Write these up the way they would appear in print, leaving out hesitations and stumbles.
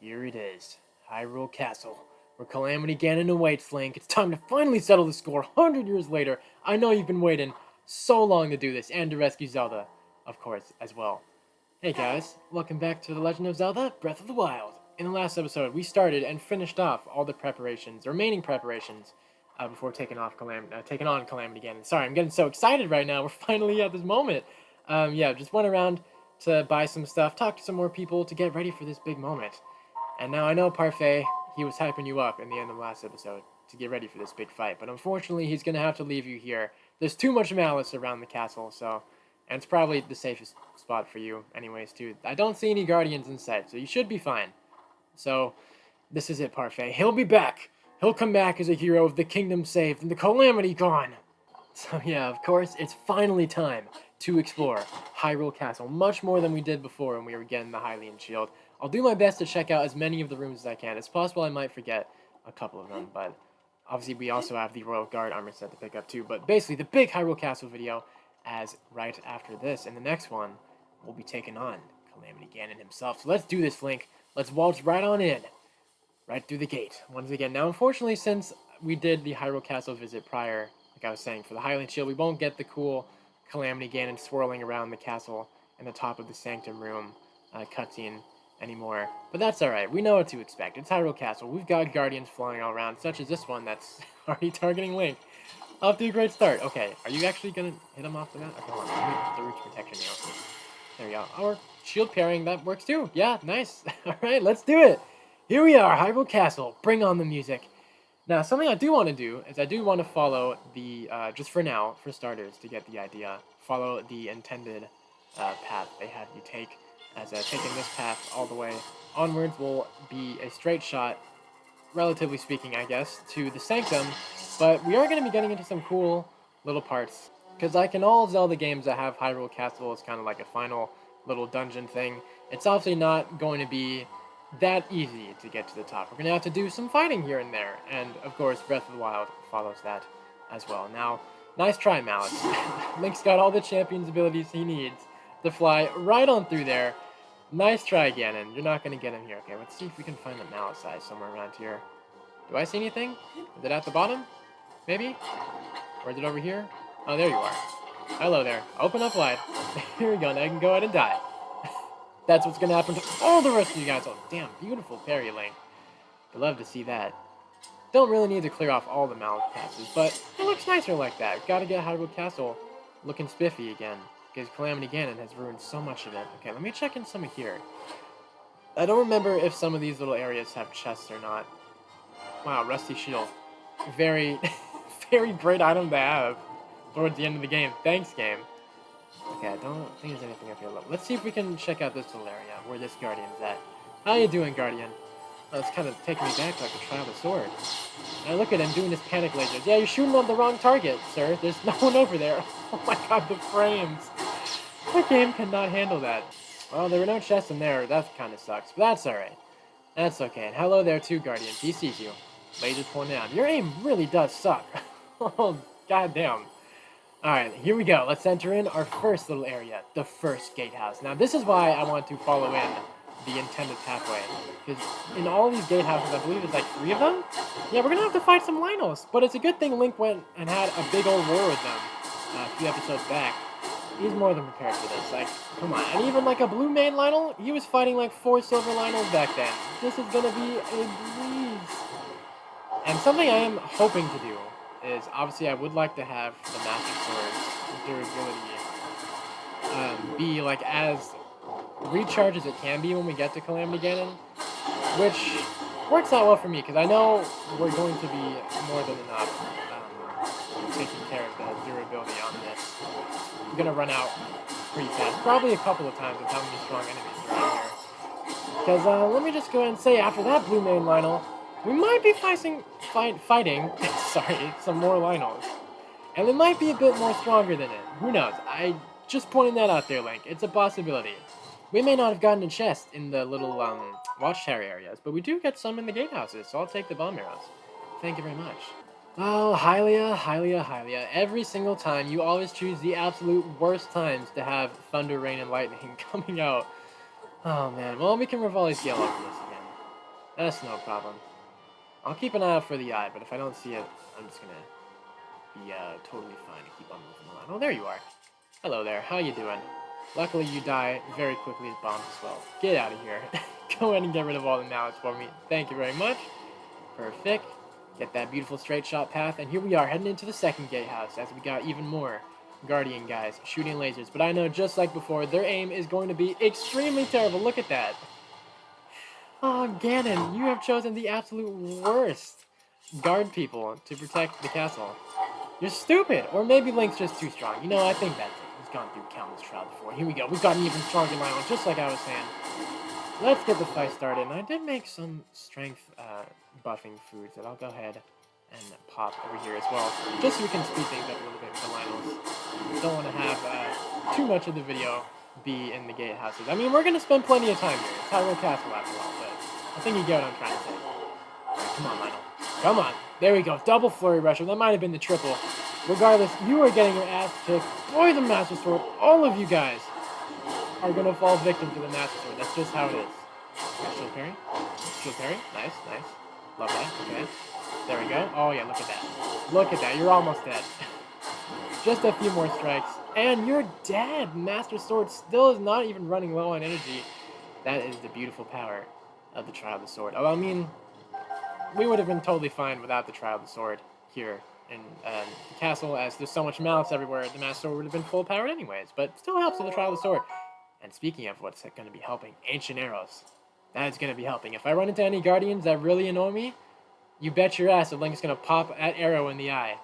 Here it is, Hyrule Castle, where Calamity Ganon awaits, Link. It's time to finally settle the score 100 years later. I know you've been waiting so long to do this, and to rescue Zelda, of course, as well. Hey guys, welcome back to The Legend of Zelda Breath of the Wild. In the last episode, we started and finished off all the preparations, remaining preparations, before taking on Calamity Ganon. Sorry, I'm getting so excited right now. We're finally at this moment. Yeah, just went around to buy some stuff, talk to some more people to get ready for this big moment. And now I know Parfait, he was hyping you up in the end of the last episode to get ready for this big fight, but unfortunately he's going to have to leave you here. There's too much malice around the castle, and it's probably the safest spot for you anyways, too. I don't see any guardians in sight, so you should be fine. So, this is it, Parfait. He'll be back. He'll come back as a hero of the kingdom saved and the calamity gone. So yeah, of course, it's finally time to explore Hyrule Castle, much more than we did before when we were getting the Hylian Shield. I'll do my best to check out as many of the rooms as I can. It's possible I might forget a couple of them, but obviously we also have the Royal Guard armor set to pick up too. But basically, the big Hyrule Castle video, as right after this, and the next one, we'll be taking on Calamity Ganon himself. So let's do this, Link. Let's waltz right on in, right through the gate, once again. Now, unfortunately, since we did the Hyrule Castle visit prior, like I was saying, for the Hylian Shield, we won't get the cool Calamity Ganon swirling around the castle in the top of the Sanctum Room cutscene anymore. But that's alright, we know what to expect. It's Hyrule Castle. We've got Guardians flying all around, such as this one that's already targeting Link. Off to a great start. Okay, are you actually going to hit him off the bat? Okay, hold on, let me the reach protection now. There we go. Our shield pairing, that works too. Yeah, nice. Alright, let's do it. Here we are, Hyrule Castle. Bring on the music. Now, something I do want to do is I do want to follow the, just for now, for starters, to get the idea, follow the intended path they have you take, as taking this path all the way onwards will be a straight shot, relatively speaking, I guess, to the Sanctum, but we are going to be getting into some cool little parts, because like in all Zelda games that have Hyrule Castle as kind of like a final little dungeon thing, it's obviously not going to be that easy to get to the top. We're going to have to do some fighting here and there, and of course Breath of the Wild follows that as well. Now, nice try, Malice. Link's got all the champion's abilities he needs to fly right on through there. Nice try, Ganon. You're not going to get him here. Okay, let's see if we can find the Malice size somewhere around here. Do I see anything? Is it at the bottom? Maybe? Or is it over here? Oh, there you are. Hello there. Open up wide. Here we go. Now you can go ahead and die. That's what's going to happen to all the rest of you guys. Oh, damn. Beautiful parry, Link. I'd love to see that. Don't really need to clear off all the Malice passes, but it looks nicer like that. Gotta get Hyrule Castle looking spiffy again, because Calamity Ganon has ruined so much of it. Okay, let me check in some of here. I don't remember if some of these little areas have chests or not. Wow, Rusty Shield. Very, very great item to have towards the end of the game. Thanks, game. Okay, I don't think there's anything up here. Let's see if we can check out this little area where this Guardian's at. How you doing, Guardian? Oh, it's kind of taking me back like a try the sword. And look at him doing his panic lasers. Yeah, you're shooting on the wrong target, sir. There's no one over there. Oh my god, the frames. The game cannot handle that. Well, there were no chests in there. That kind of sucks, but that's alright. That's okay. And hello there, too, Guardian. He sees you. Lasers pointing out. Your aim really does suck. Oh, goddamn. Alright, here we go. Let's enter in our first little area, the first gatehouse. Now, this is why I want to follow in the intended pathway, because in all these gatehouses, I believe there's like 3 of them? Yeah, we're gonna have to fight some Lynels, but it's a good thing Link went and had a big old war with them a few episodes back. He's more than prepared for this. Like, come on. And even like a blue main Lynel, he was fighting like 4 silver Lynels back then. This is gonna be a breeze. And something I am hoping to do is, obviously I would like to have the Master Sword's durability be like as recharged as it can be when we get to Calamity Ganon, which works out well for me, because I know we're going to be more than enough taking care of the durability on this. I'm going to run out pretty fast, probably a couple of times with how many strong enemies are out here. Because let me just go ahead and say, after that blue main Lynel, we might be fighting sorry, some more Lynels. And it might be a bit more stronger than it. Who knows? I just pointing that out there, Link. It's a possibility. We may not have gotten a chest in the little watchtower areas, but we do get some in the gatehouses, so I'll take the bomb arrows. Thank you very much. Oh, Hylia, Hylia, Hylia. Every single time, you always choose the absolute worst times to have thunder, rain, and lightning coming out. Oh, man. Well, we can Revali's Gale over this again. That's no problem. I'll keep an eye out for the eye, but if I don't see it, I'm just gonna be totally fine and keep on moving along. Oh, there you are. Hello there. How you doing? Luckily, you die very quickly at bombs as well. Get out of here. Go ahead and get rid of all the mallets for me. Thank you very much. Perfect. Get that beautiful straight shot path, and here we are heading into the second gatehouse as we got even more Guardian guys shooting lasers. But I know, just like before, their aim is going to be extremely terrible. Look at that. Oh, Ganon, you have chosen the absolute worst guard people to protect the castle. You're stupid! Or maybe Link's just too strong. You know, I think that's it. He's gone through countless trials before. Here we go. We've got an even stronger Lionel, just like I was saying. Let's get the fight started. And I did make some strength buffing foods that I'll go ahead and pop over here as well. Just so we can speed things up a little bit with the Lionels. Don't want to have too much of the video be in the gatehouses. I mean, we're going to spend plenty of time here. It's Hyrule Castle after all, but I think you get what I'm trying to say. Right, come on, Lionel. Come on. There we go. Double flurry rusher. That might have been the triple. Regardless, you are getting your ass kicked. Boy, the Master Sword. All of you guys are going to fall victim to the Master Sword. That's just how it is. Right, shield parry. Shield parry. Nice, nice. Love that. Okay. There we go. Oh, yeah, look at that. Look at that. You're almost dead. Just a few more strikes, and you're dead. Master Sword still is not even running low on energy. That is the beautiful power of the Trial of the Sword. Oh, I mean, we would have been totally fine without the Trial of the Sword here in the castle, as there's so much malice everywhere. The Master Sword would have been full powered anyways, but still helps with the Trial of the Sword. And speaking of what's going to be helping, Ancient Arrows. That is going to be helping. If I run into any Guardians that really annoy me, you bet your ass that Link's going to pop that arrow in the eye.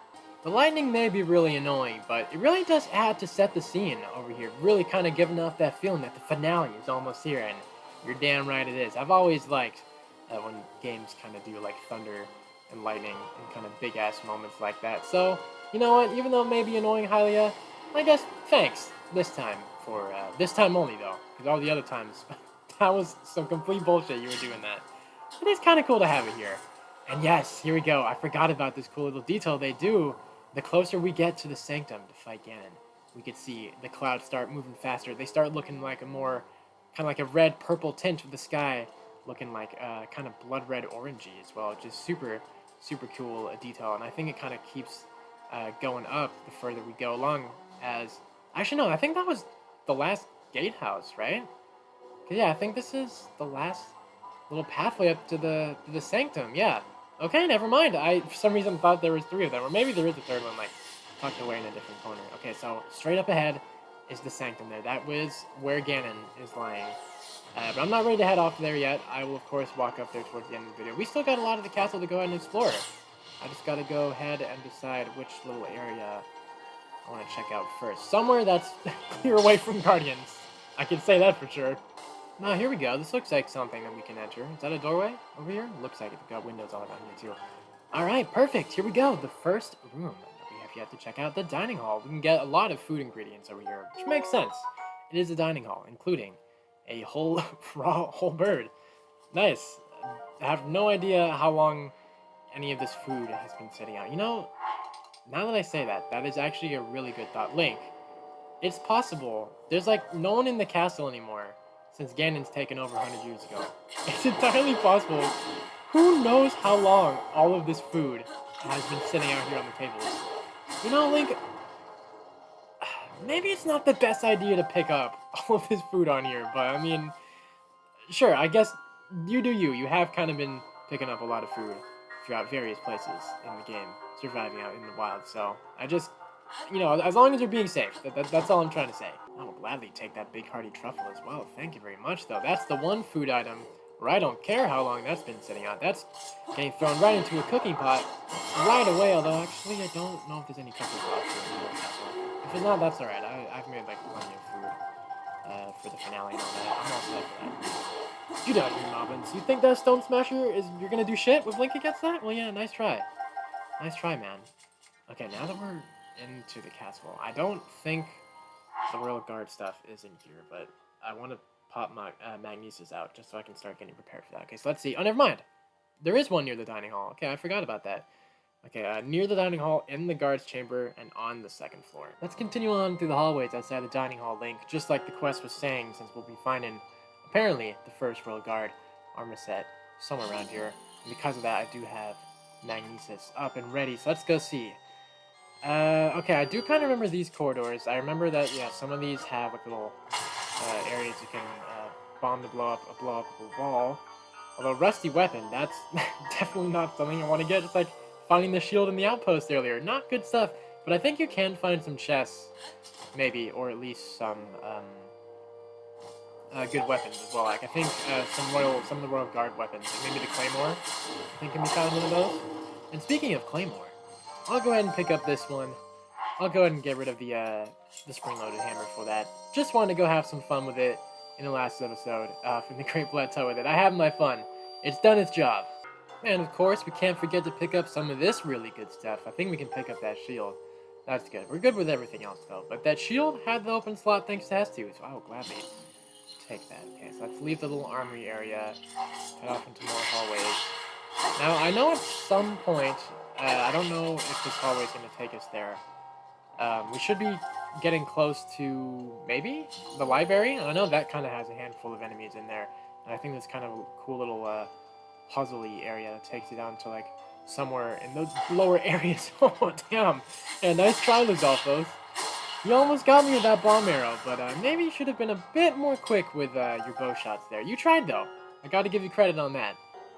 The lightning may be really annoying, but it really does add to set the scene over here. Really kind of giving off that feeling that the finale is almost here, and you're damn right it is. I've always liked when games kind of do like thunder and lightning and kind of big-ass moments like that. So, you know what? Even though it may be annoying Hylia, I guess thanks this time for, this time only though, because all the other times, that was some complete bullshit you were doing that. It is kind of cool to have it here. And yes, here we go. I forgot about this cool little detail they do. The closer we get to the Sanctum to fight Ganon, we could see the clouds start moving faster. They start looking like a more, kind of like a red-purple tint of the sky, looking like kind of blood-red orangey as well. Just super, super cool detail. And I think it kind of keeps going up the further we go along as... Actually, no, I think that was the last gatehouse, right? Yeah, I think this is the last little pathway up to the Sanctum, yeah. Okay, never mind. I, for some reason, thought there was 3 of them. Or maybe there is a 3rd one, like, tucked away in a different corner. Okay, so straight up ahead is the Sanctum there. That was where Ganon is lying. But I'm not ready to head off there yet. I will, of course, walk up there towards the end of the video. We still got a lot of the castle to go ahead and explore. I just got to go ahead and decide which little area I want to check out first. Somewhere that's clear away from Guardians. I can say that for sure. Now, here we go. This looks like something that we can enter. Is that a doorway over here? Looks like it. We've got windows all around here, too. Alright, perfect. Here we go. The first room that we have yet to check out, the dining hall. We can get a lot of food ingredients over here, which makes sense. It is a dining hall, including a whole whole bird. Nice. I have no idea how long any of this food has been sitting out. You know, now that I say that, that is actually a really good thought. Link, it's possible. There's like no one in the castle anymore since Ganon's taken over 100 years ago. It's entirely possible. Who knows how long all of this food has been sitting out here on the tables. You know, Link, maybe it's not the best idea to pick up all of this food on here, but I mean, sure, I guess you do you. You have kind of been picking up a lot of food throughout various places in the game, surviving out in the wild, so I just, you know, as long as you're being safe, that's all I'm trying to say. I will gladly take that big hearty truffle as well. Thank you very much, though. That's the one food item where I don't care how long that's been sitting out. That's getting thrown right into a cooking pot right away, although actually I don't know if there's any cooking pots in the castle. If there's not, that's alright. I've made like plenty of food for the finale and all that. I'm all set for that. You don't hear Moblins. You think that Stone Smasher is, you're gonna do shit with Link against that? Well, yeah, nice try. Nice try, man. Okay, now that we're into the castle, I don't think the Royal Guard stuff is in here, but I want to pop my Magnesis out just so I can start getting prepared for that. Okay, so let's see. Oh, never mind. There is one near the dining hall. Okay, I forgot about that. Okay, near the dining hall, in the guard's chamber, and on the 2nd floor. Let's continue on through the hallways outside the dining hall, Link, just like the quest was saying, since we'll be finding, apparently, the first Royal Guard armor set somewhere around here. And because of that, I do have Magnesis up and ready. So let's go see. Okay, I do kind of remember these corridors. I remember that, yeah, some of these have like little areas you can bomb to blow up a wall. Although rusty weapon, that's definitely not something I want to get. It's like finding the shield in the outpost earlier. Not good stuff, but I think you can find some chests, maybe, or at least some good weapons as well. Like I think some of the royal guard weapons, like maybe the claymore, I think can be found in one of those. And speaking of claymore, I'll go ahead and pick up this one. I'll go ahead and get rid of the spring-loaded hammer for that. Just wanted to go have some fun with it in the last episode from the Great Plateau with it. I had my fun. It's done its job. And of course, we can't forget to pick up some of this really good stuff. I think we can pick up that shield. That's good. We're good with everything else though. But that shield had the open slot thanks to S2, so I will gladly take that. Okay, so let's leave the little armory area, head off into more hallways. Now, I know at some point, I don't know if this hallway is going to take us there. We should be getting close to, maybe, the library. I know that kind of has a handful of enemies in there. And I think that's kind of a cool little puzzle-y area that takes you down to, like, somewhere in those lower areas. Oh, damn. Yeah, nice try, Lizalfos. You almost got me with that bomb arrow, but maybe you should have been a bit more quick with your bow shots there. You tried, though. I got to give you credit on that.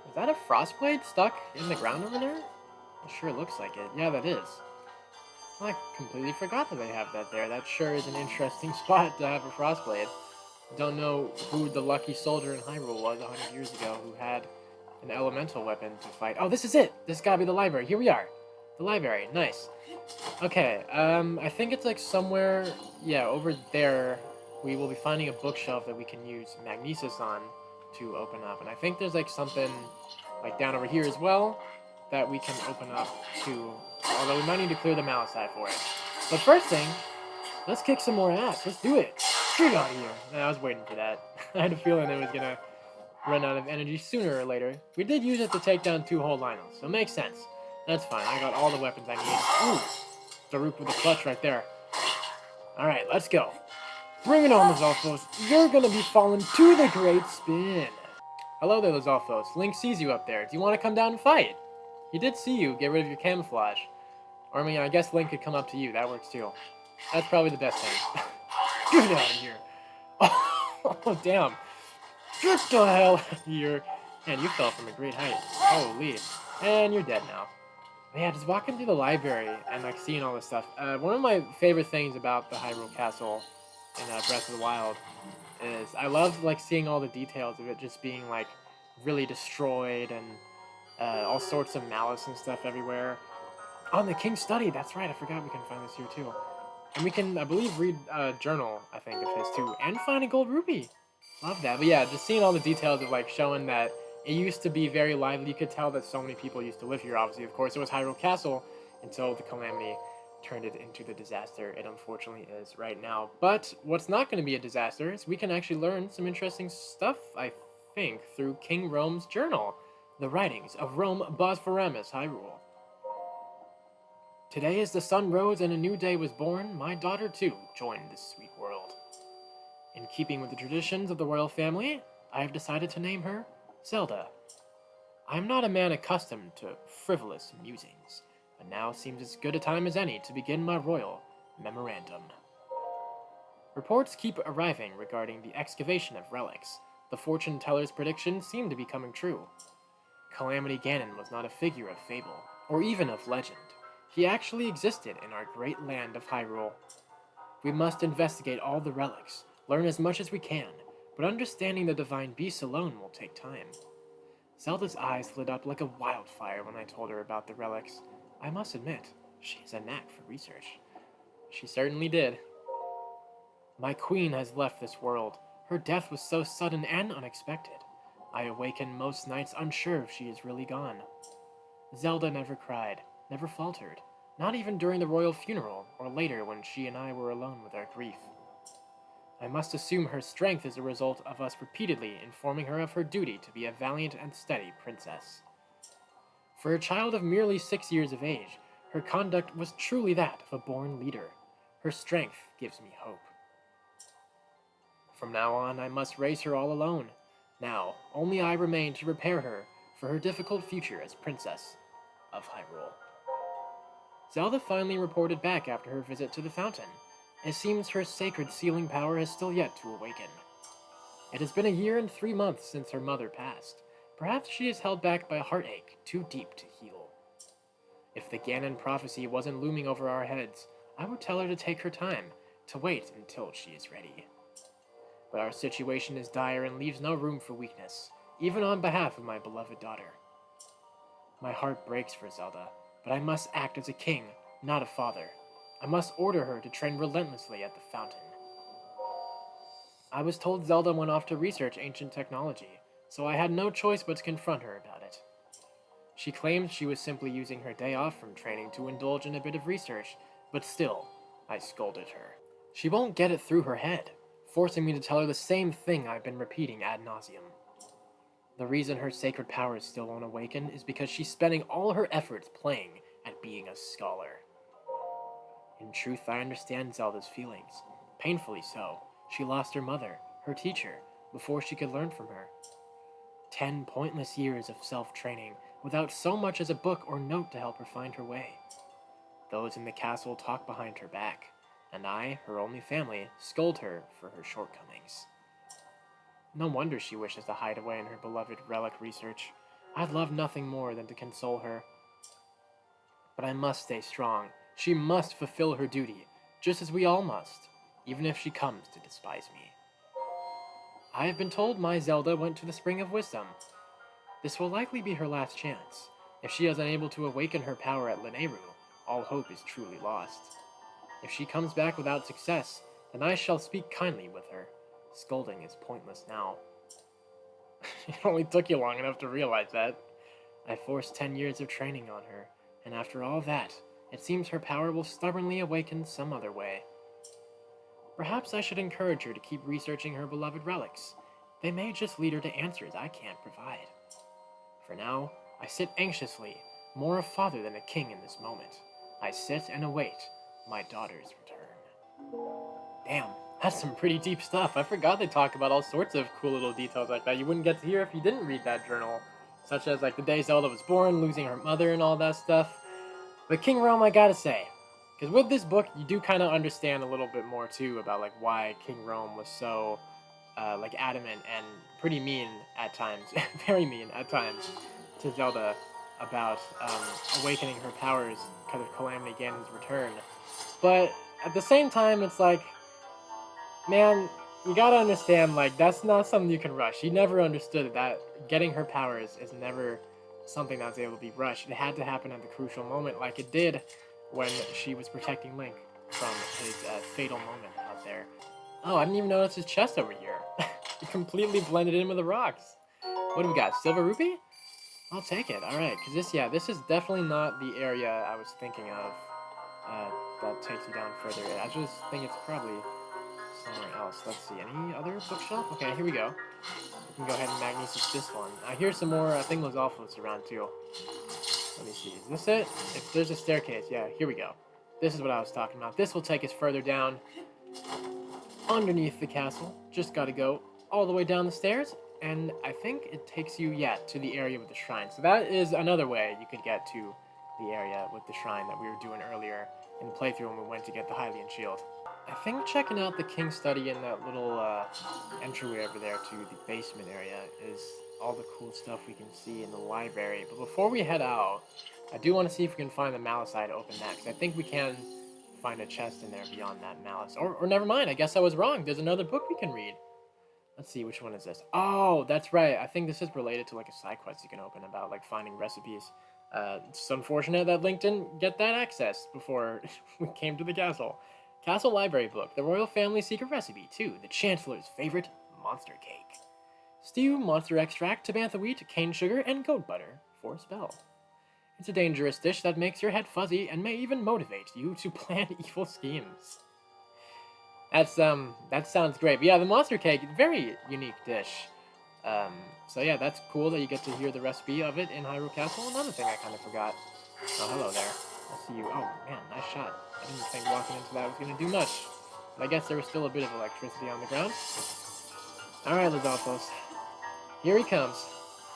Is that a frostblade stuck in the ground over there? It sure looks like it. Yeah, that is. I completely forgot that they have that there. That sure is an interesting spot to have a frostblade. Don't know who the lucky soldier in Hyrule was 100 years ago who had an elemental weapon to fight. Oh, this is it! This gotta be the library. Here we are. The library. Nice. Okay, I think it's like somewhere, yeah, over there, we will be finding a bookshelf that we can use Magnesis on to open up. And I think there's like something like down over here as well that we can open up too. Although we might need to clear the Malachite for it. But first thing, let's kick some more ass. Let's do it. Get out of here. I was waiting for that. I had a feeling it was gonna run out of energy sooner or later. We did use it to take down 2 whole Lynels, so it makes sense. That's fine. I got all the weapons I need. Ooh, Daruk with the clutch right there. Alright, let's go. Bring it on, Lizalfos. You're gonna be falling to the great spin. Hello there, Lizalfos. Link sees you up there. Do you want to come down and fight? He did see you. Get rid of your camouflage. Or, I mean, I guess Link could come up to you. That works, too. That's probably the best thing. Get out of here. Oh, damn. Get the hell out of here. Man, you fell from a great height. Holy. And you're dead now. But yeah, just walking through the library and, like, seeing all this stuff. One of my favorite things about the Hyrule Castle in Breath of the Wild is I love, like, seeing all the details of it just being, like, really destroyed and all sorts of malice and stuff everywhere. On the King's Study, that's right, I forgot we can find this here too. And we can, I believe, read a journal, I think, of his too, and find a gold rupee. Love that. But yeah, just seeing all the details of, like, showing that it used to be very lively. You could tell that so many people used to live here, obviously. Of course, it was Hyrule Castle until the Calamity turned it into the disaster it unfortunately is right now. But what's not going to be a disaster is we can actually learn some interesting stuff, I think, through King Rome's journal. The writings of Rome Bosphorus Hyrule. Today as the sun rose and a new day was born, my daughter too joined this sweet world. In keeping with the traditions of the royal family, I have decided to name her Zelda. I am not a man accustomed to frivolous musings, but now seems as good a time as any to begin my royal memorandum. Reports keep arriving regarding the excavation of relics. The fortune teller's predictions seem to be coming true. Calamity Ganon was not a figure of fable, or even of legend. He actually existed in our great land of Hyrule. We must investigate all the relics, learn as much as we can, but understanding the divine beasts alone will take time. Zelda's eyes lit up like a wildfire when I told her about the relics. I must admit, she has a knack for research. She certainly did. My queen has left this world. Her death was so sudden and unexpected. I awaken most nights unsure if she is really gone. Zelda never cried, never faltered, not even during the royal funeral or later when she and I were alone with our grief. I must assume her strength is a result of us repeatedly informing her of her duty to be a valiant and steady princess. For a child of merely 6 years of age, her conduct was truly that of a born leader. Her strength gives me hope. From now on, I must raise her all alone. Now, only I remain to prepare her for her difficult future as Princess of Hyrule. Zelda finally reported back after her visit to the fountain. It seems her sacred sealing power has still yet to awaken. It has been a year and 3 months since her mother passed. Perhaps she is held back by a heartache too deep to heal. If the Ganon prophecy wasn't looming over our heads, I would tell her to take her time, to wait until she is ready. But our situation is dire and leaves no room for weakness, even on behalf of my beloved daughter. My heart breaks for Zelda, but I must act as a king, not a father. I must order her to train relentlessly at the fountain. I was told Zelda went off to research ancient technology, so I had no choice but to confront her about it. She claimed she was simply using her day off from training to indulge in a bit of research, but still, I scolded her. She won't get it through her head, forcing me to tell her the same thing I've been repeating ad nauseum. The reason her sacred powers still won't awaken is because she's spending all her efforts playing at being a scholar. In truth, I understand Zelda's feelings. Painfully so. She lost her mother, her teacher, before she could learn from her. 10 pointless years of self-training without so much as a book or note to help her find her way. Those in the castle talk behind her back, and I, her only family, scold her for her shortcomings. No wonder she wishes to hide away in her beloved relic research. I'd love nothing more than to console her. But I must stay strong. She must fulfill her duty, just as we all must, even if she comes to despise me. I have been told my Zelda went to the Spring of Wisdom. This will likely be her last chance. If she is unable to awaken her power at Lanayru, all hope is truly lost. If she comes back without success, then I shall speak kindly with her. Scolding is pointless now. It only took you long enough to realize that. I forced 10 years of training on her, and after all that, it seems her power will stubbornly awaken some other way. Perhaps I should encourage her to keep researching her beloved relics. They may just lead her to answers I can't provide. For now, I sit anxiously, more a father than a king in this moment. I sit and await my daughter's return. Damn, that's some pretty deep stuff. I forgot they talk about all sorts of cool little details like that you wouldn't get to hear if you didn't read that journal. Such as like the day Zelda was born, losing her mother and all that stuff. But King Rome, I gotta say, because with this book, you do kind of understand a little bit more too about like why King Rome was so like adamant and pretty mean at times, very mean at times, to Zelda about awakening her powers because of Calamity Ganon's return. But at the same time, it's like, man, you gotta understand, like, that's not something you can rush. He never understood that getting her powers is never something that was able to be rushed. It had to happen at the crucial moment, like it did when she was protecting Link from his fatal moment out there. Oh, I didn't even notice his chest over here. It completely blended in with the rocks. What do we got? Silver rupee? I'll take it. All right, because this is definitely not the area I was thinking of that takes you down further. I just think it's probably somewhere else. Let's see. Any other bookshelf? Okay, here we go. We can go ahead and magnesis this one. Here's some more. I think those alphas around too. Let me see. Is this it? If there's a staircase, yeah. Here we go. This is what I was talking about. This will take us further down underneath the castle. Just got to go all the way down the stairs, and I think it takes you, yeah, to the area with the shrine. So that is another way you could get to the area with the shrine that we were doing earlier in the playthrough when we went to get the Hylian shield. I think checking out the King's Study in that little entryway over there to the basement area is all the cool stuff we can see in the library. But before we head out, I do want to see if we can find the Malachite open next. I think we can find a chest in there beyond that Malice. Or never mind, I guess I was wrong. There's another book we can read. Let's see, which one is this? Oh, that's right. I think this is related to like a side quest you can open about like finding recipes. It's unfortunate that Link didn't get that access before we came to the castle. Castle Library Book, the Royal Family Secret Recipe 2, the Chancellor's favorite monster cake. Stew monster extract, tabantha wheat, cane sugar, and goat butter for a spell. It's a dangerous dish that makes your head fuzzy and may even motivate you to plan evil schemes. That sounds great. But yeah, the monster cake, very unique dish. So yeah, that's cool that you get to hear the recipe of it in Hyrule Castle. Another thing I kind of forgot. Oh, hello there. I see you. Oh man, nice shot. I didn't think walking into that was gonna do much. But I guess there was still a bit of electricity on the ground. Alright, Lizalfos. Here he comes.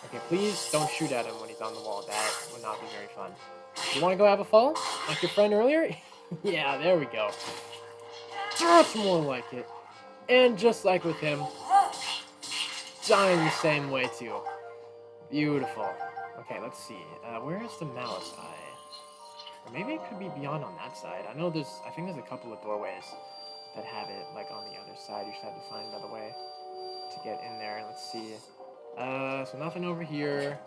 Okay, please don't shoot at him when he's on the wall. That would not be very fun. You want to go have a fall? Like your friend earlier? Yeah, there we go. That's more like it. And just like with him, dying the same way too. Beautiful. Okay, let's see. Where is the Malice Eye? Or maybe it could be beyond on that side. I think there's a couple of doorways that have it, like on the other side. You just have to find another way to get in there. Let's see. So nothing over here.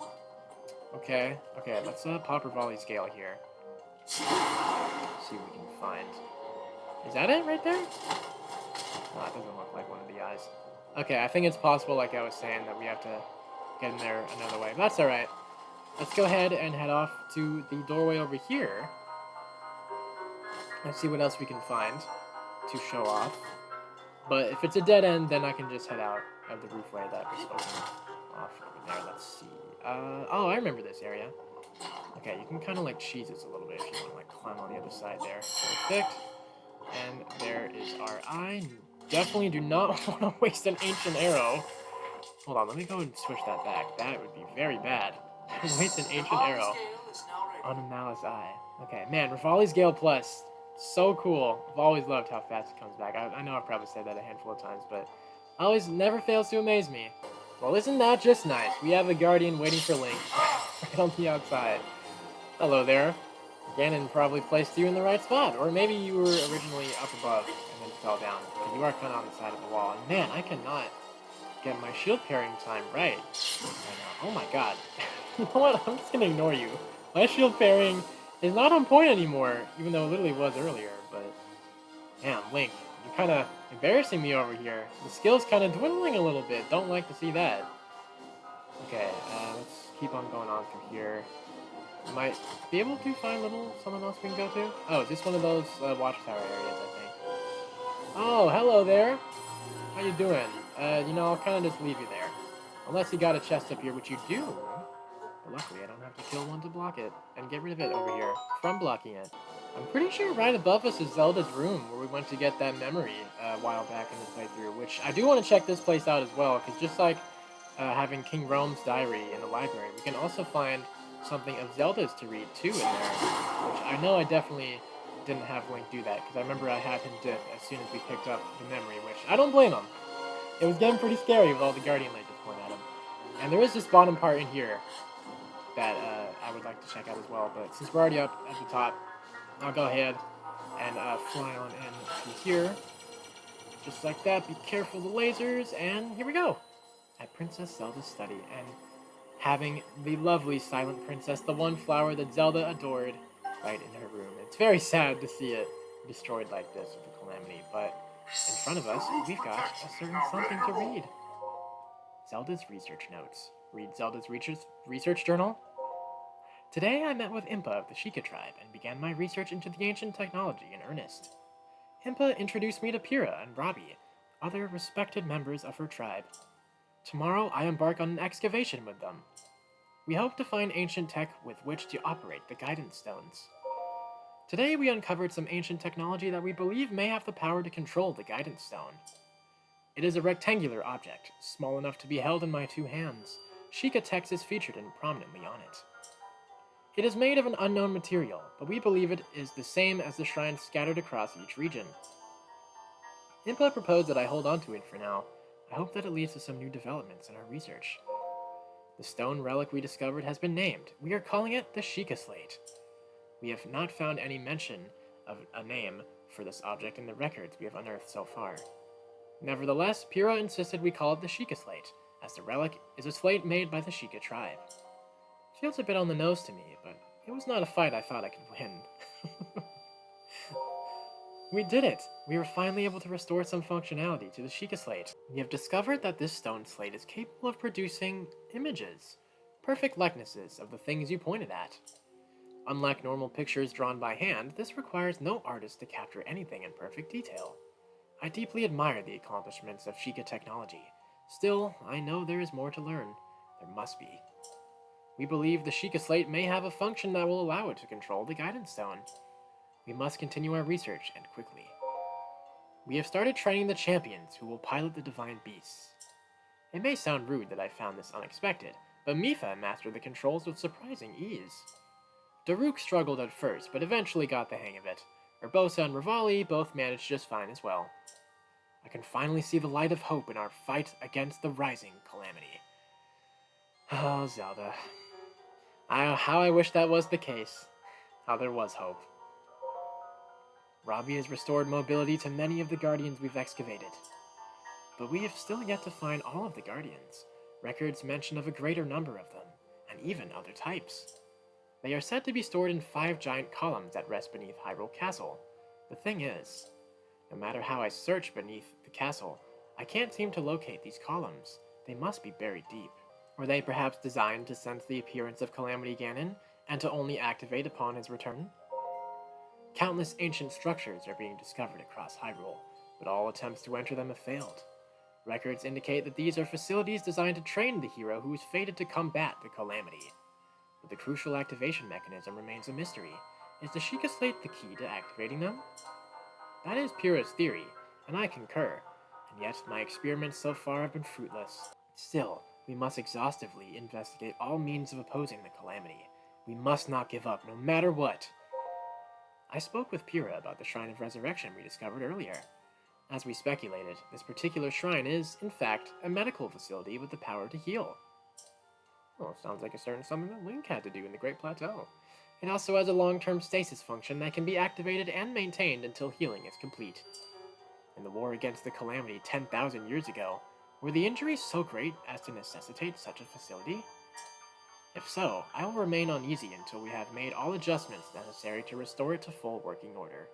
Okay, let's pop volley scale here. See what we can find. Is that it right there? No, it doesn't look like one of the eyes. Okay, I think it's possible, like I was saying, that we have to get in there another way. But that's alright. Let's go ahead and head off to the doorway over here. Let's see what else we can find to show off. But if it's a dead end, then I can just head out of the roofway that was open off over there. Let's see. Oh, I remember this area. Okay, you can kind of like cheese this a little bit if you want to like climb on the other side there. Perfect. And there is our eye. Definitely do not want to waste an ancient arrow. Hold on, let me go and switch that back. That would be very bad. Waste an ancient arrow on a Malice Eye. Okay, man, Rivali's Gale Plus. So cool. I've always loved how fast it comes back. I know I've probably said that a handful of times, but always never fails to amaze me. Well, isn't that just nice? We have a Guardian waiting for Link right on the outside. Hello there. Ganon probably placed you in the right spot, or maybe you were originally up above and then fell down, because you are kind of on the side of the wall. And man, I cannot get my shield parrying time right now. Oh my god. You know what? I'm just gonna ignore you. My shield parrying is not on point anymore, even though it literally was earlier, but... Damn, Link, you're kind of embarrassing me over here. The skill's kind of dwindling a little bit. Don't like to see that. Okay, let's keep on going on through here. We might be able to find something else we can go to. Oh, is this one of those watchtower areas, I think? Oh, hello there. How you doing? I'll kind of just leave you there. Unless you got a chest up here, which you do. But luckily, I don't have to kill one to block it. And get rid of it over here from blocking it. I'm pretty sure right above us is Zelda's room, where we went to get that memory a while back in the playthrough. Which, I do want to check this place out as well, because just like having King Rome's diary in the library, we can also find something of Zelda's to read too in there, which I know I definitely didn't have Link do that, because I remember I had him dip as soon as we picked up the memory, which I don't blame him. It was getting pretty scary with all the Guardian Light just pointing at him. And there is this bottom part in here that I would like to check out as well, but since we're already up at the top, I'll go ahead and fly on in through here. Just like that, be careful of the lasers, and here we go! At Princess Zelda's study, and having the lovely Silent Princess, the one flower that Zelda adored, right in her room. It's very sad to see it destroyed like this with the Calamity, but in front of us, we've got a certain something to read. Zelda's research notes. Read Zelda's research journal. Today I met with Impa of the Sheikah tribe and began my research into the ancient technology in earnest. Impa introduced me to Pyrrha and Robbie, other respected members of her tribe. Tomorrow I embark on an excavation with them. We hope to find ancient tech with which to operate the guidance stones. Today we uncovered some ancient technology that we believe may have the power to control the guidance stone. It is a rectangular object, small enough to be held in my two hands. Sheikah text is featured and prominently on it. It is made of an unknown material, but we believe it is the same as the shrines scattered across each region. Impa proposed that I hold on to it for now. I hope that it leads to some new developments in our research. The stone relic we discovered has been named. We are calling it the Sheikah Slate. We have not found any mention of a name for this object in the records we have unearthed so far. Nevertheless, Pyrrha insisted we call it the Sheikah Slate, as the relic is a slate made by the Sheikah tribe. Feels a bit on the nose to me, but it was not a fight I thought I could win. We did it! We were finally able to restore some functionality to the Sheikah Slate. We have discovered that this stone slate is capable of producing images, perfect likenesses of the things you pointed at. Unlike normal pictures drawn by hand, this requires no artist to capture anything in perfect detail. I deeply admire the accomplishments of Sheikah technology. Still, I know there is more to learn. There must be. We believe the Sheikah Slate may have a function that will allow it to control the guidance stone. We must continue our research, and quickly. We have started training the champions who will pilot the divine beasts. It may sound rude that I found this unexpected, but Mipha mastered the controls with surprising ease. Daruk struggled at first, but eventually got the hang of it. Urbosa and Rivali both managed just fine as well. I can finally see the light of hope in our fight against the rising Calamity. Oh, Zelda. How I wish that was the case. How there was hope. Robbie has restored mobility to many of the Guardians we've excavated. But we have still yet to find all of the Guardians. Records mention of a greater number of them, and even other types. They are said to be stored in 5 giant columns that rest beneath Hyrule Castle. The thing is, no matter how I search beneath the castle, I can't seem to locate these columns. They must be buried deep. Were they perhaps designed to sense the appearance of Calamity Ganon, and to only activate upon his return? Countless ancient structures are being discovered across Hyrule, but all attempts to enter them have failed. Records indicate that these are facilities designed to train the hero who is fated to combat the Calamity. But the crucial activation mechanism remains a mystery. Is the Sheikah Slate the key to activating them? That is Pyrrha's theory, and I concur, and yet my experiments so far have been fruitless. Still, we must exhaustively investigate all means of opposing the Calamity. We must not give up, no matter what. I spoke with Pyrrha about the Shrine of Resurrection we discovered earlier. As we speculated, this particular shrine is, in fact, a medical facility with the power to heal. Well, sounds like a certain something that Link had to do in the Great Plateau. It also has a long-term stasis function that can be activated and maintained until healing is complete. In the war against the Calamity 10,000 years ago, were the injuries so great as to necessitate such a facility? If so, I will remain uneasy until we have made all adjustments necessary to restore it to full working order.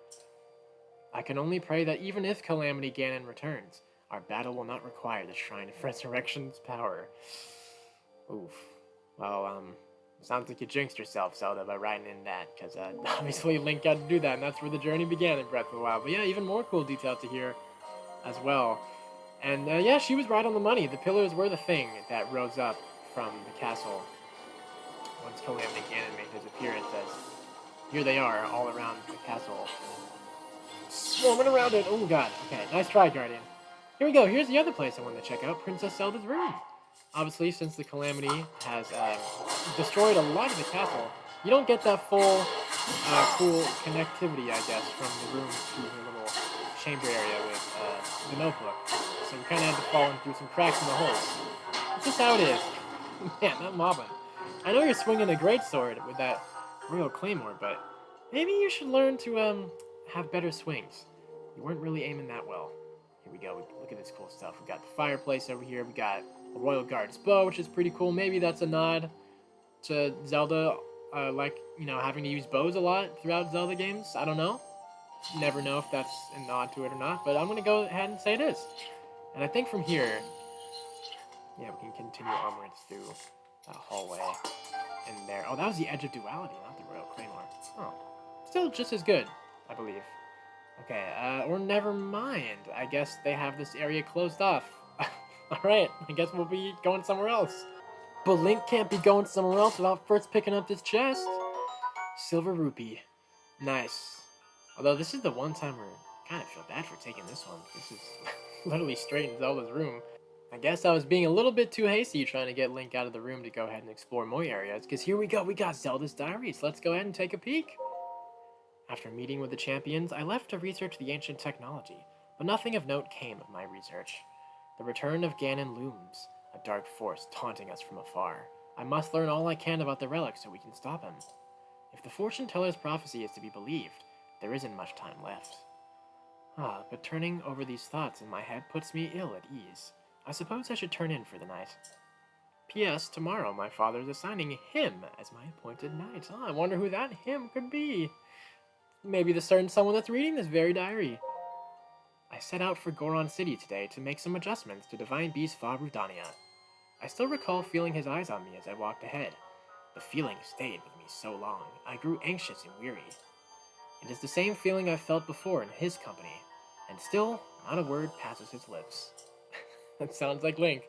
I can only pray that even if Calamity Ganon returns, our battle will not require the Shrine of Resurrection's power. Oof. Well, sounds like you jinxed yourself, Zelda, by writing in that, because obviously Link got to do that, and that's where the journey began in Breath of the Wild. But yeah, even more cool detail to hear as well. And yeah, she was right on the money. The pillars were the thing that rose up from the castle once Calamity Ganon made his appearance, as here they are all around the castle. Swarming around it. Oh god. Okay, nice try, Guardian. Here we go. Here's the other place I wanted to check out, Princess Zelda's room. Obviously, since the Calamity has destroyed a lot of the castle, you don't get that full, cool connectivity, I guess, from the room to the little chamber area with the notebook. So we kind of had to fall in through some cracks in the holes. It's just how it is. Man, that moblin. I know you're swinging a greatsword with that Royal Claymore, but maybe you should learn to have better swings. You weren't really aiming that well. Here we go. Look at this cool stuff. We got the fireplace over here. We got a Royal Guard's bow, which is pretty cool. Maybe that's a nod to Zelda, having to use bows a lot throughout Zelda games. I don't know. Never know if that's a nod to it or not, but I'm going to go ahead and say it is. And I think from here, yeah, we can continue onwards through that hallway in there. Oh, that was the Edge of Duality, not the Royal Claymore. Oh, still just as good, I believe. Okay, or never mind. I guess they have this area closed off. Alright, I guess we'll be going somewhere else. But Link can't be going somewhere else without first picking up this chest. Silver rupee. Nice. Although this is the one time where I kind of feel bad for taking this one. This is literally straight in Zelda's room. I guess I was being a little bit too hasty trying to get Link out of the room to go ahead and explore more areas, because here we go, we got Zelda's diaries. Let's go ahead and take a peek. After meeting with the champions, I left to research the ancient technology, but nothing of note came of my research. The return of Ganon looms, a dark force taunting us from afar. I must learn all I can about the relic so we can stop him. If the fortune teller's prophecy is to be believed, there isn't much time left. But turning over these thoughts in my head puts me ill at ease. I suppose I should turn in for the night. P.S. Tomorrow my father is assigning him as my appointed knight. I wonder who that him could be. Maybe the certain someone that's reading this very diary. I set out for Goron City today to make some adjustments to Divine Beast Fa Rudania. I still recall feeling his eyes on me as I walked ahead. The feeling stayed with me so long, I grew anxious and weary. It is the same feeling I've felt before in his company, and still not a word passes his lips. That sounds like Link.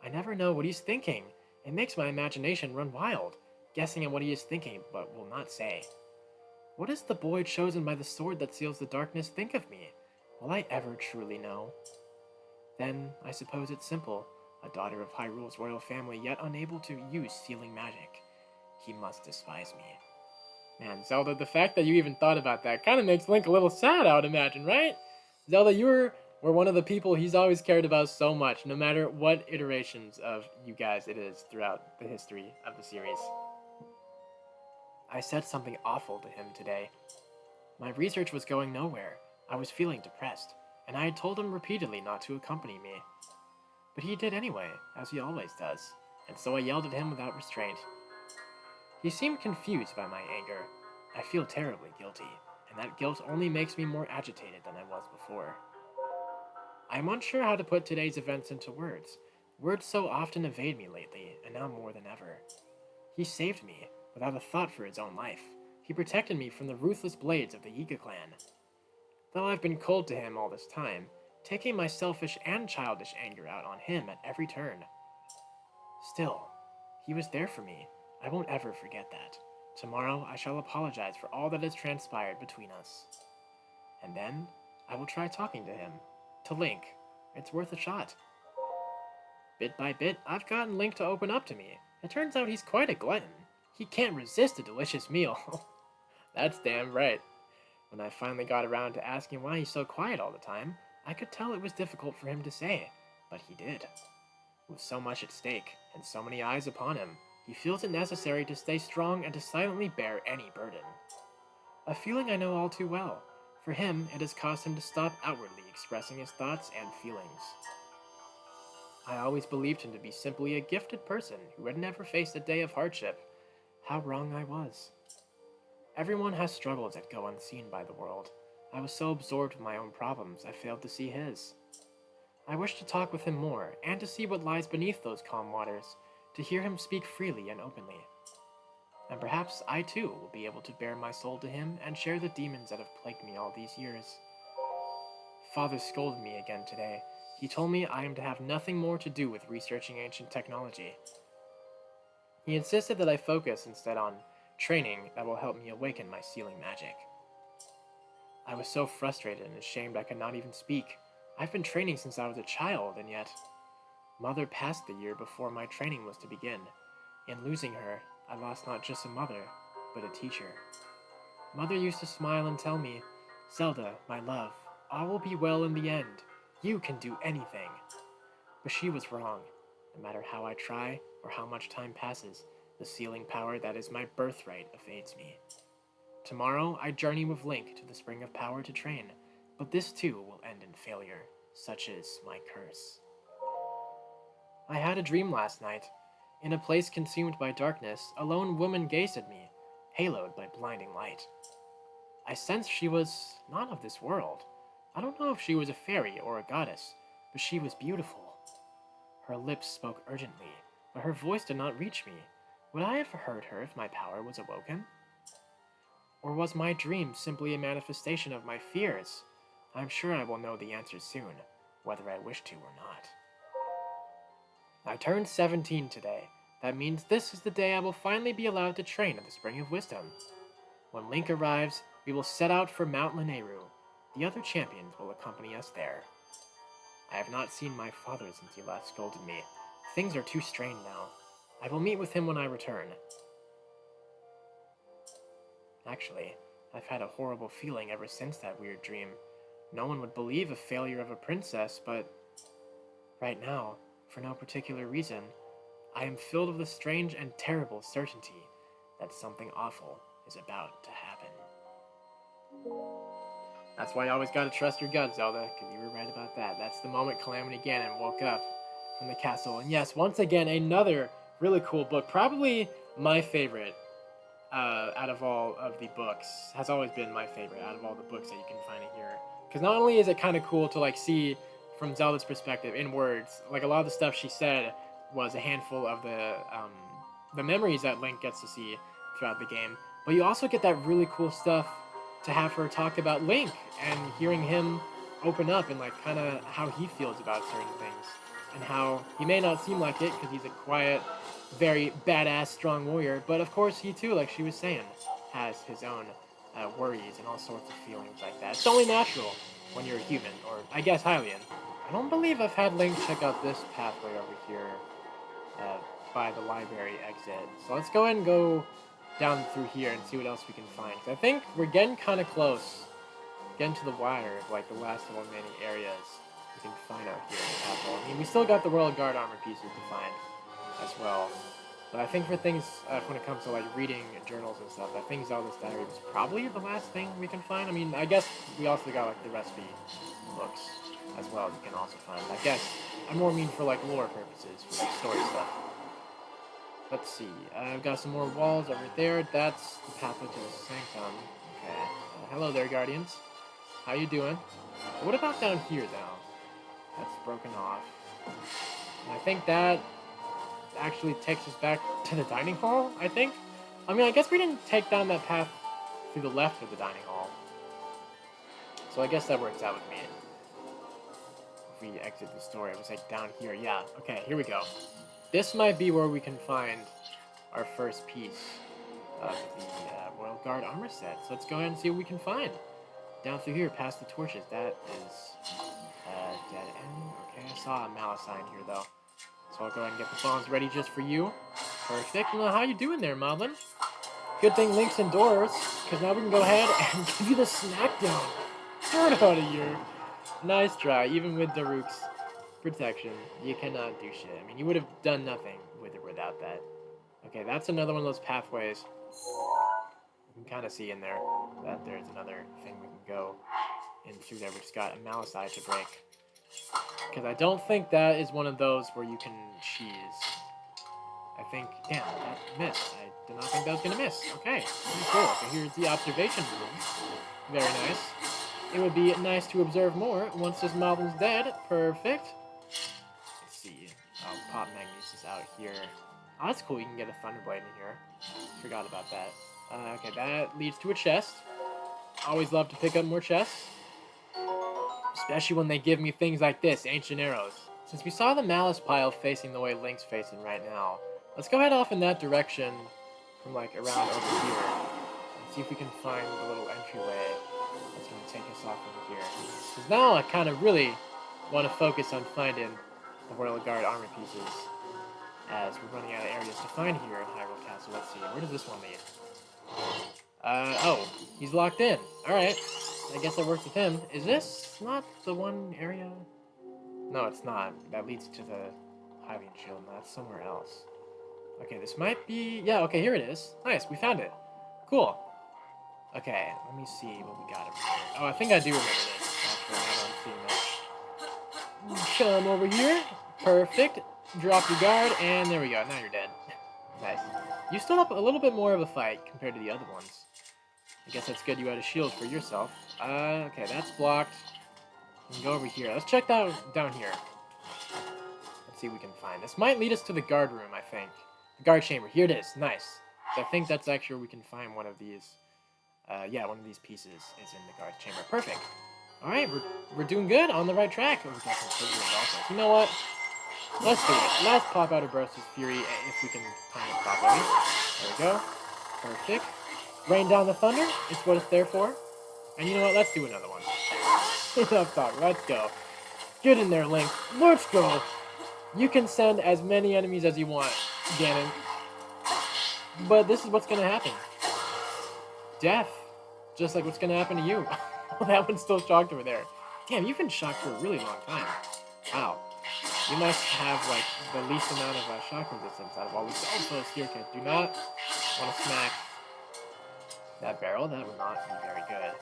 I never know what he's thinking. It makes my imagination run wild, guessing at what he is thinking but will not say. What does the boy chosen by the sword that seals the darkness think of me? Will I ever truly know? Then, I suppose it's simple. a daughter of Hyrule's royal family, yet unable to use sealing magic. He must despise me. Man, Zelda, the fact that you even thought about that kind of makes Link a little sad, I would imagine, right? Zelda, were one of the people he's always cared about so much, no matter what iterations of you guys it is throughout the history of the series. I said something awful to him today. My research was going nowhere. I was feeling depressed, and I had told him repeatedly not to accompany me. But he did anyway, as he always does, and so I yelled at him without restraint. He seemed confused by my anger. I feel terribly guilty, and that guilt only makes me more agitated than I was before. I'm unsure how to put today's events into words. Words so often evade me lately, and now more than ever. He saved me, without a thought for his own life. He protected me from the ruthless blades of the Yiga clan. Though I've been cold to him all this time, taking my selfish and childish anger out on him at every turn. Still, he was there for me. I won't ever forget that. Tomorrow I shall apologize for all that has transpired between us. And then, I will try talking to him. To Link. It's worth a shot. Bit by bit, I've gotten Link to open up to me. It turns out he's quite a glutton. He can't resist a delicious meal. That's damn right. When I finally got around to asking why he's so quiet all the time, I could tell it was difficult for him to say, but he did. With so much at stake, and so many eyes upon him, he feels it necessary to stay strong and to silently bear any burden. A feeling I know all too well. For him, it has caused him to stop outwardly expressing his thoughts and feelings. I always believed him to be simply a gifted person who had never faced a day of hardship. How wrong I was. Everyone has struggles that go unseen by the world. I was so absorbed with my own problems, I failed to see his. I wish to talk with him more, and to see what lies beneath those calm waters, to hear him speak freely and openly. And perhaps I too will be able to bare my soul to him and share the demons that have plagued me all these years. Father scolded me again today. He told me I am to have nothing more to do with researching ancient technology. He insisted that I focus instead on training that will help me awaken my sealing magic. I was so frustrated and ashamed I could not even speak. I've been training since I was a child, and yet... Mother passed the year before my training was to begin. In losing her, I lost not just a mother, but a teacher. Mother used to smile and tell me, "Zelda, my love, all will be well in the end. You can do anything." But she was wrong. No matter how I try, or how much time passes, the sealing power that is my birthright evades me. Tomorrow, I journey with Link to the Spring of Power to train, but this too will end in failure. Such is my curse. I had a dream last night. In a place consumed by darkness, a lone woman gazed at me, haloed by blinding light. I sensed she was not of this world. I don't know if she was a fairy or a goddess, but she was beautiful. Her lips spoke urgently, but her voice did not reach me. Would I have heard her if my power was awoken? Or was my dream simply a manifestation of my fears? I'm sure I will know the answer soon, whether I wish to or not. I turned 17 today. That means this is the day I will finally be allowed to train at the Spring of Wisdom. When Link arrives, we will set out for Mount Lanayru. The other champions will accompany us there. I have not seen my father since he last scolded me. Things are too strained now. I will meet with him when I return. Actually, I've had a horrible feeling ever since that weird dream. No one would believe a failure of a princess, but... right now, for no particular reason, I am filled with a strange and terrible certainty that something awful is about to happen. That's why you always gotta trust your gut, Zelda, because you were right about that. That's the moment Calamity Ganon woke up from the castle. And yes, once again, another really cool book. Probably my favorite out of all of the books. Has always been my favorite out of all the books that you can find in here. Because not only is it kind of cool to like see from Zelda's perspective in words, like a lot of the stuff she said was a handful of the memories that Link gets to see throughout the game. But you also get that really cool stuff to have her talk about Link and hearing him open up and like kind of how he feels about certain things and how he may not seem like it because he's a quiet, very badass, strong warrior, but of course he too, like she was saying, has his own worries and all sorts of feelings like that. It's only natural when you're a human, or I guess Hylian. I don't believe I've had Link check out this pathway over here uh, by the library exit. So let's go ahead and go down through here and see what else we can find. 'Cause I think we're getting kind of close. Getting to the wire of like the last of the remaining areas we can find out here in the capital. I mean, we still got the Royal Guard armor pieces to find as well. But I think for things, when it comes to like reading journals and stuff, I think Zelda's Diary was probably the last thing we can find. I mean, I guess we also got like the recipe books as well you can also find. I guess I more mean for like lore purposes, for like story stuff. Let's see, I've got some more walls over there. That's the pathway to the Sanctum. Okay, hello there, Guardians. How you doing? What about down here, though? That's broken off. And I think that actually takes us back to the dining hall, I think? I mean, I guess we didn't take down that path through the left of the dining hall. So I guess that works out with me. If we exit the store, it was like down here. Yeah, okay, here we go. This might be where we can find our first piece of the Royal Guard armor set. So let's go ahead and see what we can find. Down through here, past the torches. That is dead end. Okay, I saw a Malachine here, though. So I'll go ahead and get the bombs ready just for you. Perfect. Well, how you doing there, Moblin? Good thing Link's indoors, because now we can go ahead and give you the smackdown. Get out of here. Nice try. Even with Daruk's protection, you cannot do shit. I mean, you would have done nothing with or without that. Okay, that's another one of those pathways. You can kind of see in there that there's another thing we can go in through there. We've just got a Malachite to break. Because I don't think that is one of those where you can cheese. I think, damn, that missed. I did not think that was going to miss. Okay, very cool. So here's the observation room. Very nice. It would be nice to observe more once this Moblin's dead. Perfect. Let's see. I'll pop Magnesis out here. Oh, that's cool. You can get a Thunderblade in here. Forgot about that. Okay, that leads to a chest. Always love to pick up more chests. Especially when they give me things like this, ancient arrows. Since we saw the Malice pile facing the way Link's facing right now, let's go head off in that direction from like around over here. And see if we can find the little entryway that's going to take us off over here. Because now I kind of really want to focus on finding the Royal Guard armor pieces, as we're running out of areas to find here in Hyrule Castle. Let's see, where does this one lead? Oh, he's locked in. Alright, I guess that works with him. Is this not the one area? No, it's not. That leads to the Hylian Shield, and that's somewhere else. Okay, this might be... Yeah, okay, here it is. Nice, we found it. Cool. Okay, let me see what we got over here. Oh, I think I do remember this, actually, now that I'm seeing this. Come over here. Perfect. Drop your guard, and there we go. Now you're dead. Nice. You stood up a little bit more of a fight compared to the other ones. I guess that's good you had a shield for yourself. Okay, that's blocked. We can go over here. Let's check that down here. Let's see what we can find. This might lead us to the guard room, I think. The guard chamber. Here it is. Nice. So I think that's actually where we can find one of these. Yeah, one of these pieces is in the guard chamber. Perfect. Alright, we're doing good. On the right track. Oh, we got some figures also. You know what? Let's do it. Let's pop out a Burst of Fury if we can time it properly. There we go. Perfect. Rain down the thunder. It's what it's there for. And you know what? Let's do another one. Enough talk. Let's go. Get in there, Link. Let's go. You can send as many enemies as you want, Ganon. But this is what's going to happen. Death. Just like what's going to happen to you. That one's still shocked over there. Damn, you've been shocked for a really long time. Wow. You must have, like, the least amount of shock resistance out of all these. Also, Steer Kit. Do not want to smack that barrel. That would not be very good.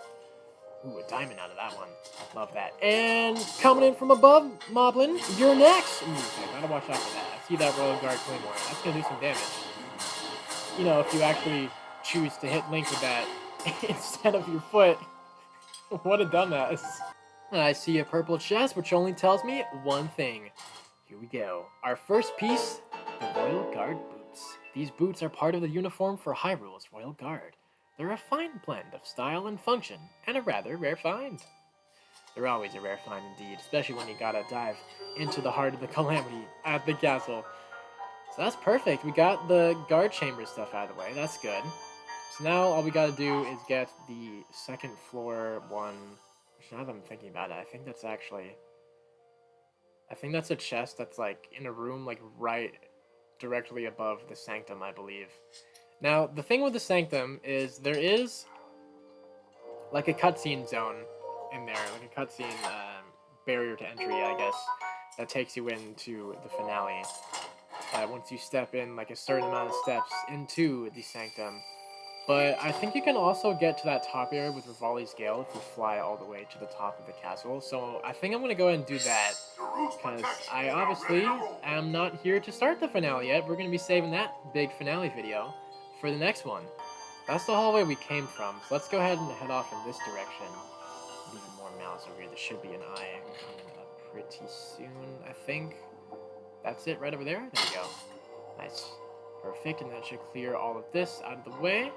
Ooh, a diamond out of that one. Love that. And coming in from above, Moblin, you're next. Ooh, okay, gotta watch out for that. I see that Royal Guard Claymore. That's gonna do some damage. You know, if you actually choose to hit Link with that instead of your foot. What a dumbass. I see a purple chest, which only tells me one thing. Here we go. Our first piece, the Royal Guard boots. These boots are part of the uniform for Hyrule's Royal Guard. They're a fine blend of style and function, and a rather rare find. They're always a rare find indeed, especially when you gotta dive into the heart of the Calamity at the castle. So that's perfect. We got the guard chamber stuff out of the way. That's good. So now all we gotta do is get the second floor one. Which now that I'm thinking about it, I think that's actually I think that's a chest that's like in a room like right directly above the sanctum, I believe. Now, the thing with the sanctum is there is like a cutscene zone in there, like a cutscene barrier to entry, I guess, that takes you into the finale. Once you step in like a certain amount of steps into the sanctum. But I think you can also get to that top area with Rivali's Gale if you fly all the way to the top of the castle. So I think I'm going to go ahead and do that, because I obviously am not here to start the finale yet. We're going to be saving that big finale video for the next one. That's the hallway we came from, so let's go ahead and head off in this direction. Even more mouths over here. There should be an eye coming up pretty soon, I think. That's it right over there. There we go. Nice. Perfect, and that should clear all of this out of the way.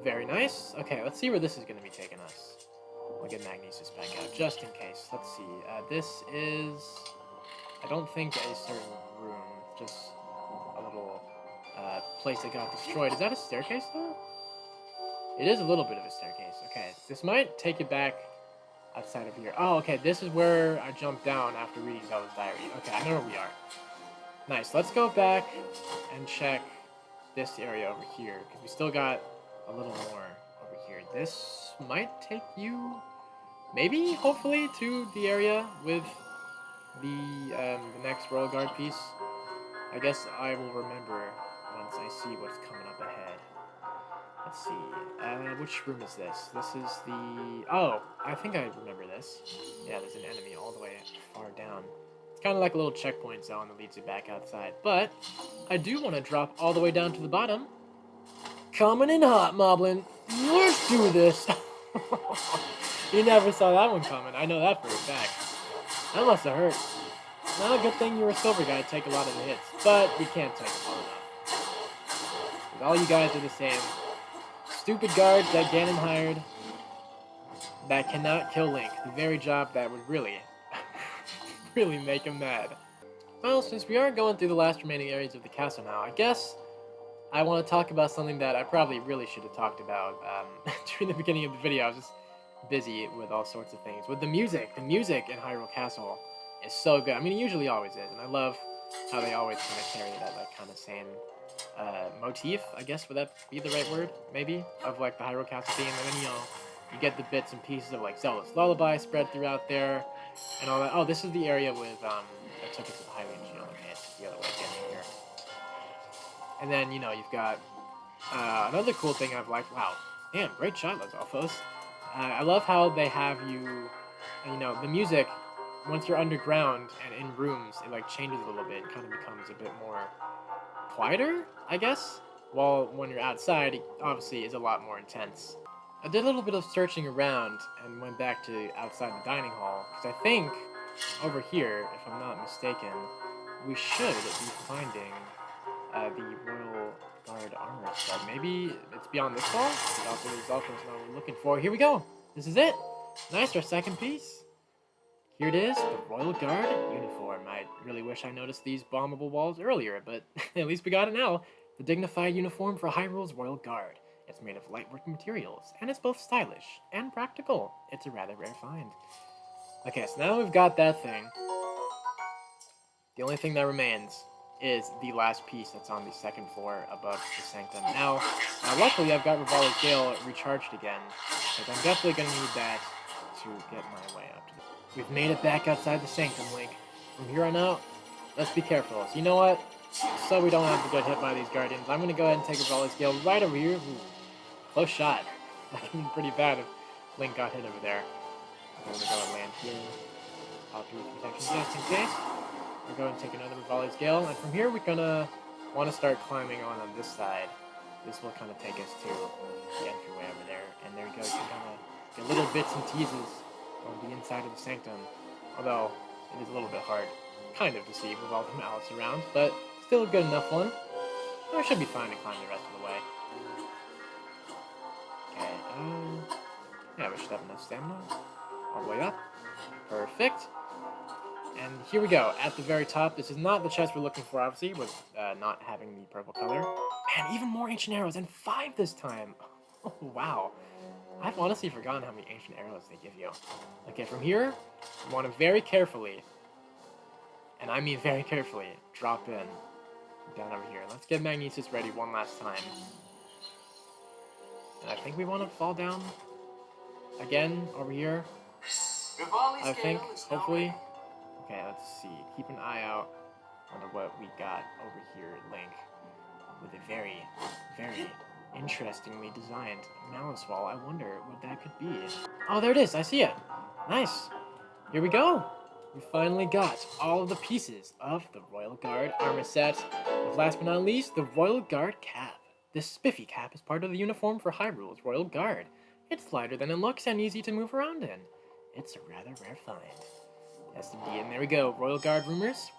Very nice. Okay, let's see where this is going to be taking us. I'll get Magnesis back out just in case. Let's see. This is, I don't think a certain room, just a little place that got destroyed. Is that a staircase though? It is a little bit of a staircase. Okay, this might take it back outside of here. Oh, okay, this is where I jumped down after reading Zelda's diary. Okay, I know where we are. Nice. Let's go back and check this area over here, because we still got a little more over here. This might take you, maybe, hopefully, to the area with the next Royal Guard piece. I guess I will remember once I see what's coming up ahead. Let's see. Which room is this? This is the... Oh, I think I remember this. Yeah, there's an enemy all the way far down. It's kind of like a little checkpoint zone that leads you back outside. But I do want to drop all the way down to the bottom. Coming in hot, Moblin. Let's do this. You never saw that one coming. I know that for a fact. That must have hurt. Not a good thing you were a silver guy to take a lot of the hits. But we can't take them all enough. All you guys are the same. Stupid guards that Ganon hired that cannot kill Link. The very job that would really, really make him mad. Well, since we are going through the last remaining areas of the castle now, I guess I want to talk about something that I probably really should have talked about during the beginning of the video. I was just busy with all sorts of things. With the music in Hyrule Castle is so good. I mean, it usually always is, and I love how they always kind of carry that like kind of same motif, I guess, would that be the right word, maybe, of like the Hyrule Castle theme, and then, you know, you get the bits and pieces of like Zelda's Lullaby spread throughout there, and all that. Oh, this is the area with, I took it to the Hylian Shield, okay, it's the other way of getting here. And then, you know, you've got, another cool thing I've liked, wow, damn, great shot, Lizalfos. I love how they have you, you know, the music, once you're underground and in rooms, it like changes a little bit, it kind of becomes a bit more quieter, I guess, while when you're outside, it obviously is a lot more intense. I did a little bit of searching around and went back to outside the dining hall, because I think over here, if I'm not mistaken, we should be finding the Royal Guard armor set. Maybe it's beyond this wall? Also, there's also what we're looking for. Here we go! This is it! Nice, our second piece. Here it is, the Royal Guard uniform. I really wish I noticed these bombable walls earlier, but at least we got it now. The dignified uniform for Hyrule's Royal Guard. It's made of light-working materials, and it's both stylish and practical. It's a rather rare find. Okay, so now we've got that thing. The only thing that remains is the last piece that's on the second floor above the sanctum. Now luckily I've got Rivali's Gale recharged again, but I'm definitely going to need that to get my way up to the... We've made it back outside the sanctum, Link. From here on out, let's be careful. So you know what? So we don't have to get hit by these guardians, I'm going to go ahead and take Rivali's Gale right over here. Ooh, close shot. That could have been pretty bad if Link got hit over there. I'm going to go and land here. Pop through protection just in case. We're going to take another Rivali's Gale, and from here we're going to want to start climbing on this side. This will kind of take us to the entryway over there, and there you go, you can kind of get little bits and teases of the inside of the sanctum, although it is a little bit hard kind of to see with all the mallets around, but still a good enough one. I should be fine to climb the rest of the way. Okay, yeah, we should have enough stamina. All the way up. Perfect. And here we go, at the very top. This is not the chest we're looking for, obviously, with not having the purple color. And even more ancient arrows, and 5 this time! Oh, wow. I've honestly forgotten how many ancient arrows they give you. Okay, from here, you want to very carefully and I mean very carefully, drop in down over here. Let's get Magnesis ready one last time. And I think we want to fall down again over here. I think, hopefully. Okay, let's see. Keep an eye out on what we got over here, Link. With a very, very interestingly designed Malice Wall. I wonder what that could be. Oh, there it is. I see it. Nice. Here we go. We finally got all of the pieces of the Royal Guard armor set. And last but not least, the Royal Guard cap. This spiffy cap is part of the uniform for Hyrule's Royal Guard. It's lighter than it looks and easy to move around in. It's a rather rare find. Yes, indeed. And there we go. Royal Guard rumors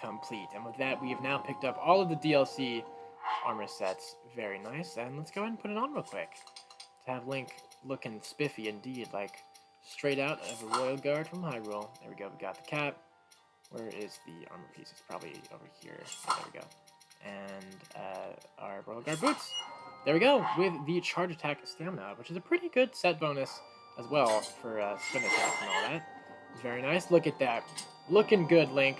complete. And with that, we have now picked up all of the DLC armor sets. Very nice. And let's go ahead and put it on real quick. To have Link looking spiffy indeed, like straight out of a Royal Guard from Hyrule. There we go. We got the cap. Where is the armor piece? It's probably over here. There we go. And our Royal Guard boots. There we go. With the charge attack stamina, which is a pretty good set bonus as well for spin attacks and all that. It's very nice. Look at that. Looking good, Link.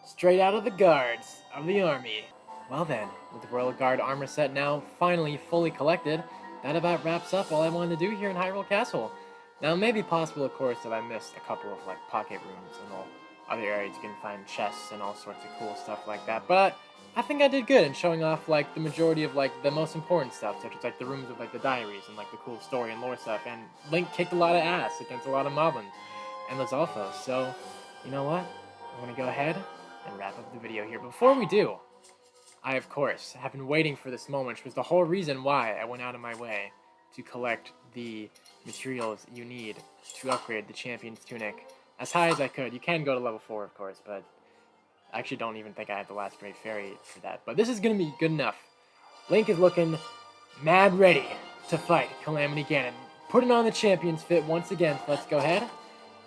Straight out of the guards of the army. Well then, with the Royal Guard armor set now finally fully collected, that about wraps up all I wanted to do here in Hyrule Castle. Now, it may be possible, of course, that I missed a couple of, like, pocket rooms and all other areas you can find chests and all sorts of cool stuff like that, but I think I did good in showing off, like, the majority of, like, the most important stuff, such as, like, the rooms with, like, the diaries and, like, the cool story and lore stuff, and Link kicked a lot of ass against a lot of moblins and those alphas, so, you know what? I'm gonna go ahead and wrap up the video here. Before we do, I, of course, have been waiting for this moment, which was the whole reason why I went out of my way to collect the materials you need to upgrade the Champion's Tunic as high as I could. You can go to level 4, of course, but I actually don't even think I have the last Great Fairy for that. But this is going to be good enough. Link is looking mad ready to fight Calamity Ganon. Putting on the Champion's fit once again. So let's go ahead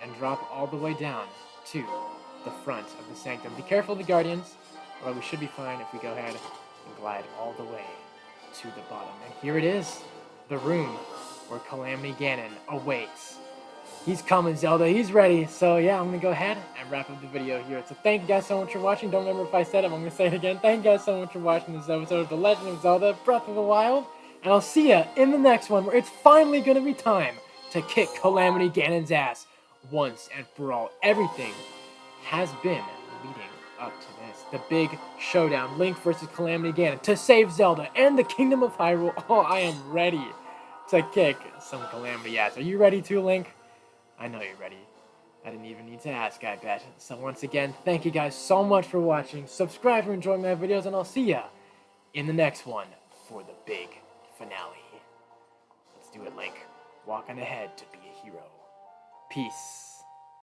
and drop all the way down to the front of the Sanctum. Be careful of the Guardians, but we should be fine if we go ahead and glide all the way to the bottom. And here it is, the room where Calamity Ganon awaits. He's coming, Zelda. He's ready. So yeah, I'm going to go ahead and wrap up the video here. So thank you guys so much for watching. Don't remember if I said it, I'm going to say it again. Thank you guys so much for watching this episode of The Legend of Zelda Breath of the Wild. And I'll see ya in the next one, where it's finally going to be time to kick Calamity Ganon's ass once and for all. Everything has been leading up to this. The big showdown, Link versus Calamity Ganon, to save Zelda and the Kingdom of Hyrule. Oh, I am ready to kick some Calamity ass. Are you ready too, Link? I know you're ready. I didn't even need to ask, I bet. So once again, thank you guys so much for watching. Subscribe for enjoying my videos, and I'll see ya in the next one for the big finale. Let's do it, Link. Walk on ahead to be a hero. Peace.